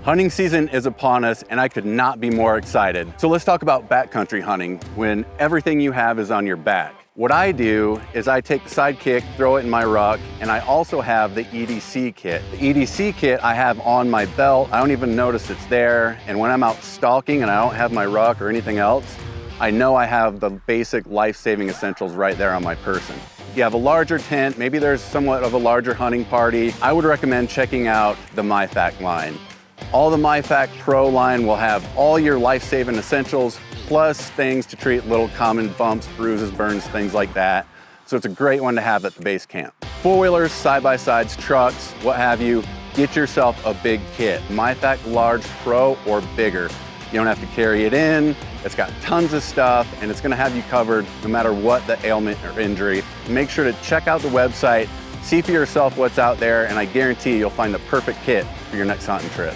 Hunting season is upon us and I could not be more excited. So let's talk about backcountry hunting when everything you have is on your back. What I do is I take the Sidekick, throw it in my ruck, and I also have the EDC kit. The EDC kit I have on my belt. I don't even notice it's there. And when I'm out stalking and I don't have my ruck or anything else, I know I have the basic life-saving essentials right there on my person. If you have a larger tent, maybe there's somewhat of a larger hunting party, I would recommend checking out the MyFac line. All the MyFac Pro line will have all your life-saving essentials, plus things to treat little common bumps, bruises, burns, things like that. So it's a great one to have at the base camp. Four-wheelers, side-by-sides, trucks, what have you, get yourself a big kit. MyFac Large Pro or bigger. You don't have to carry it in. It's got tons of stuff and it's gonna have you covered no matter what the ailment or injury. Make sure to check out the website, see for yourself what's out there, and I guarantee you'll find the perfect kit for your next hunting trip.